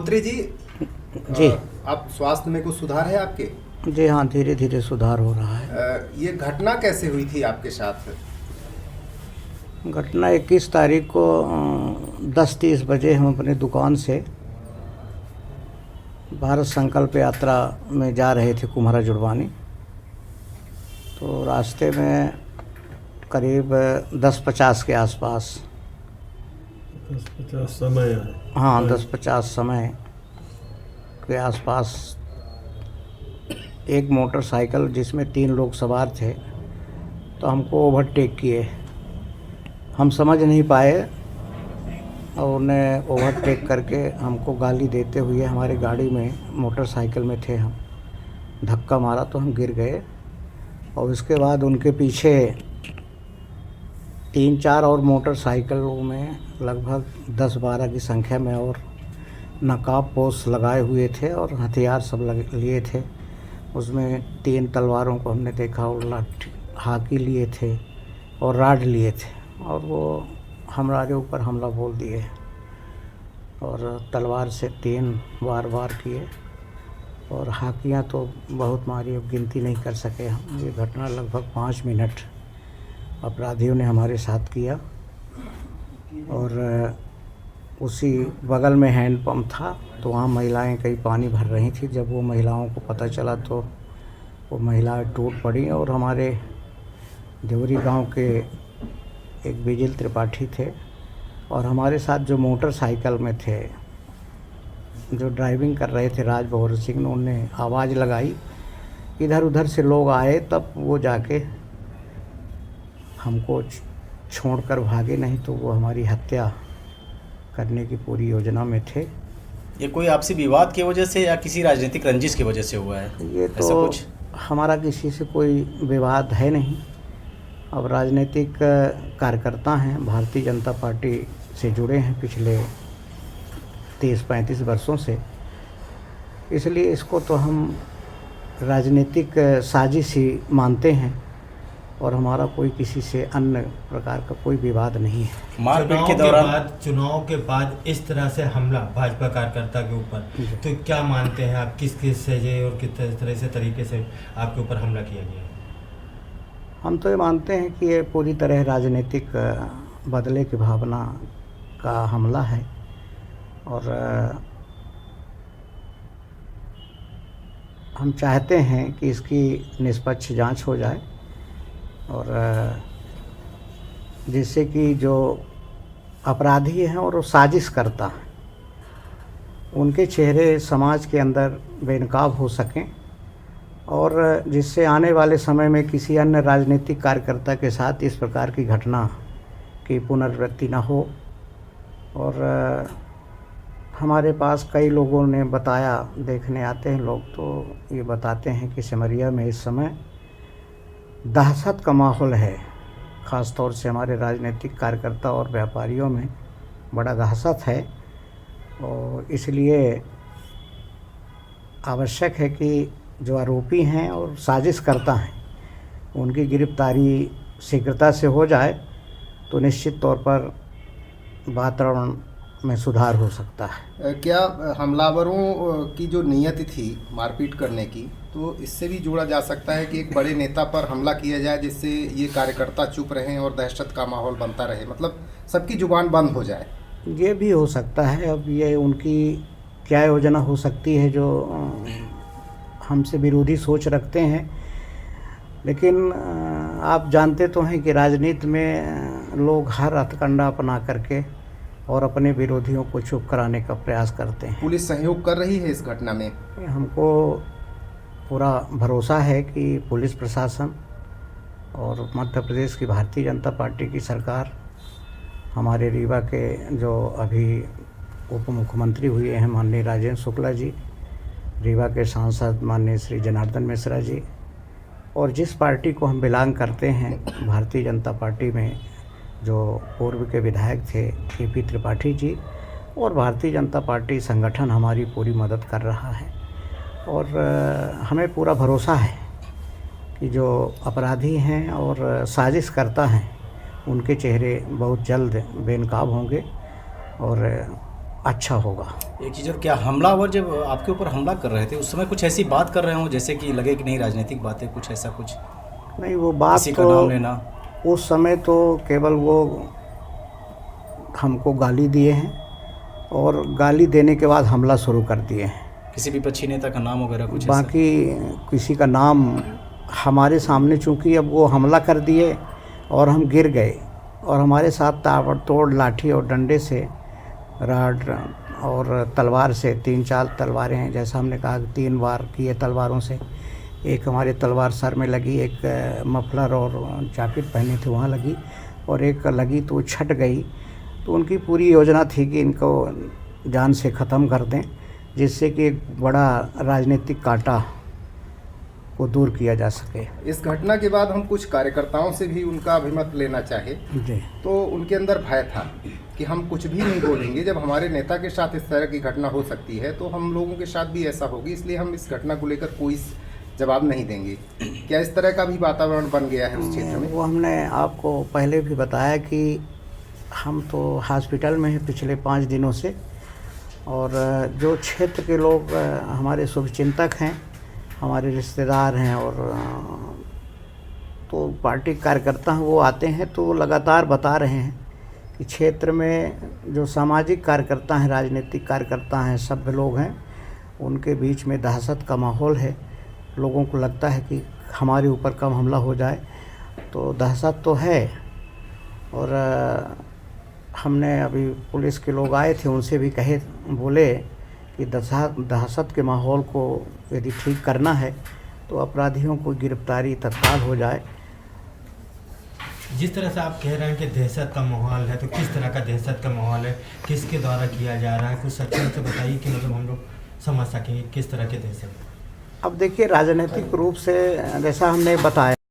मंत्री जी जी आप स्वास्थ्य में कुछ सुधार है आपके? जी हाँ, धीरे धीरे सुधार हो रहा है। ये घटना कैसे हुई थी आपके साथ? घटना 21 तारीख को 10:30 बजे हम अपने दुकान से भारत संकल्प यात्रा में जा रहे थे कुम्हारा जुड़वानी। तो रास्ते में करीब 10:50 के आसपास 10:50 समय है। हाँ 10:50 समय के आसपास एक मोटरसाइकिल जिसमें 3 लोग सवार थे तो हमको ओवरटेक किए। हम समझ नहीं पाए और उन्हें ओवरटेक करके हमको गाली देते हुए हमारी गाड़ी में मोटरसाइकिल में थे हम, धक्का मारा तो हम गिर गए। और उसके बाद उनके पीछे 3-4 और मोटरसाइकिलों में लगभग 10-12 की संख्या में और नकाबपोश लगाए हुए थे और हथियार सब लिए थे। उसमें 3 तलवारों को हमने देखा और लाठी हाकी लिए थे और राड लिए थे और वो हमारे ऊपर हमला बोल दिए और तलवार से 3 बार वार किए और हाकियाँ तो बहुत मारी, अब गिनती नहीं कर सके हम। ये घटना लगभग 5 मिनट अपराधियों ने हमारे साथ किया। और उसी बगल में हैंडपम्प था तो वहाँ महिलाएं कई पानी भर रही थी। जब वो महिलाओं को पता चला तो वो महिलाएं टूट पड़ी और हमारे देवरी गांव के एक बिजिल त्रिपाठी थे और हमारे साथ जो मोटरसाइकिल में थे, जो ड्राइविंग कर रहे थे राज बहादुर सिंह, ने उन्हें आवाज़ लगाई, इधर उधर से लोग आए, तब वो जाके हमको छोड़कर भागे, नहीं तो वो हमारी हत्या करने की पूरी योजना में थे। ये कोई आपसी विवाद की वजह से या किसी राजनीतिक रंजिश की वजह से हुआ है? ये ऐसा तो कुछ हमारा किसी से कोई विवाद है नहीं। अब राजनीतिक कार्यकर्ता हैं, भारतीय जनता पार्टी से जुड़े हैं पिछले 30-35 वर्षों से, इसलिए इसको तो हम राजनीतिक साजिश ही मानते हैं और हमारा कोई किसी से अन्य प्रकार का कोई विवाद नहीं है। मारपीट के दौरान चुनाव के बाद इस तरह से हमला भाजपा कार्यकर्ता के ऊपर, तो क्या मानते हैं आप, किस सजे और किस तरह से तरीके से आपके ऊपर हमला किया गया? हम तो ये मानते हैं कि ये पूरी तरह राजनीतिक बदले की भावना का हमला है और हम चाहते हैं कि इसकी निष्पक्ष जांच हो जाए और जिससे कि जो अपराधी हैं और वो साजिश करता है उनके चेहरे समाज के अंदर बेनकाब हो सकें और जिससे आने वाले समय में किसी अन्य राजनीतिक कार्यकर्ता के साथ इस प्रकार की घटना की पुनरावृत्ति न हो। और हमारे पास कई लोगों ने बताया, देखने आते हैं लोग तो ये बताते हैं कि सिमरिया में इस समय दहशत का माहौल है, ख़ास तौर से हमारे राजनीतिक कार्यकर्ता और व्यापारियों में बड़ा दहशत है। और इसलिए आवश्यक है कि जो आरोपी हैं और साजिश करता हैं उनकी गिरफ्तारी शीघ्रता से हो जाए तो निश्चित तौर पर वातावरण में सुधार हो सकता है। क्या हमलावरों की जो नियति थी मारपीट करने की, तो इससे भी जोड़ा जा सकता है कि एक बड़े नेता पर हमला किया जाए जिससे ये कार्यकर्ता चुप रहें और दहशत का माहौल बनता रहे, मतलब सबकी जुबान बंद हो जाए? ये भी हो सकता है। अब ये उनकी क्या योजना हो सकती है जो हमसे विरोधी सोच रखते हैं, लेकिन आप जानते तो हैं कि राजनीति में लोग हर हथकंडा अपना करके और अपने विरोधियों को चुप कराने का प्रयास करते हैं। पुलिस सहयोग कर रही है इस घटना में? हमको पूरा भरोसा है कि पुलिस प्रशासन और मध्य प्रदेश की भारतीय जनता पार्टी की सरकार, हमारे रीवा के जो अभी उप मुख्यमंत्री हुए हैं माननीय राजेंद्र शुक्ला जी, रीवा के सांसद माननीय श्री जनार्दन मिश्रा जी, और जिस पार्टी को हम बिलोंग करते हैं भारतीय जनता पार्टी में जो पूर्व के विधायक थे केपी त्रिपाठी जी, और भारतीय जनता पार्टी संगठन हमारी पूरी मदद कर रहा है। और हमें पूरा भरोसा है कि जो अपराधी हैं और साजिश करता हैं उनके चेहरे बहुत जल्द बेनकाब होंगे और अच्छा होगा। एक चीज़ और, क्या हमलावर जब आपके ऊपर हमला कर रहे थे उस समय कुछ ऐसी बात कर रहे हो जैसे कि लगे कि नहीं राजनीतिक बातें, कुछ ऐसा कुछ नहीं, वो बात किसी का नाम लेना? उस समय तो केवल वो हमको गाली दिए हैं और गाली देने के बाद हमला शुरू कर दिए हैं। किसी विपक्षी नेता का नाम वगैरह कुछ ऐसा? बाकी किसी का नाम हमारे सामने, चूँकि अब वो हमला कर दिए और हम गिर गए और हमारे साथ ताबड़तोड़ लाठी और डंडे से, राड और तलवार से, 3-4 तलवारें हैं, जैसा हमने कहा 3 बार किए तलवारों से। एक हमारी तलवार सर में लगी, एक मफलर और जैकेट पहने थे वहाँ लगी, और एक लगी तो छट गई। तो उनकी पूरी योजना थी कि इनको जान से ख़त्म कर दें, जिससे कि एक बड़ा राजनीतिक कांटा को दूर किया जा सके। इस घटना के बाद हम कुछ कार्यकर्ताओं से भी उनका अभिमत लेना चाहे जी। तो उनके अंदर भय था कि हम कुछ भी नहीं बोलेंगे, जब हमारे नेता के साथ इस तरह की घटना हो सकती है तो हम लोगों के साथ भी ऐसा होगी, इसलिए हम इस घटना को लेकर कोई जवाब नहीं देंगे। क्या इस तरह का भी वातावरण बन गया है उस क्षेत्र में? वो हमने आपको पहले भी बताया कि हम तो हॉस्पिटल में हैं पिछले 5 दिनों से, और जो क्षेत्र के लोग हमारे शुभचिंतक हैं, हमारे रिश्तेदार हैं और तो पार्टी कार्यकर्ता हैं, वो आते हैं तो लगातार बता रहे हैं कि क्षेत्र में जो सामाजिक कार्यकर्ता हैं, राजनीतिक कार्यकर्ता हैं, सभ्य लोग हैं, उनके बीच में दहशत का माहौल है। लोगों को लगता है कि हमारे ऊपर कब हमला हो जाए, तो दहशत तो है। और हमने अभी पुलिस के लोग आए थे, उनसे भी बोले कि दहशत के माहौल को यदि ठीक करना है तो अपराधियों को गिरफ्तारी तत्काल हो जाए। जिस तरह से आप कह रहे हैं कि दहशत का माहौल है, तो किस तरह का दहशत का माहौल है, किसके द्वारा किया जा रहा है, कुछ सच्चाई से बताइए कि मतलब हम लोग समझ सकेंगे किस तरह के दहशत। अब देखिए, राजनीतिक रूप से जैसा हमने बताया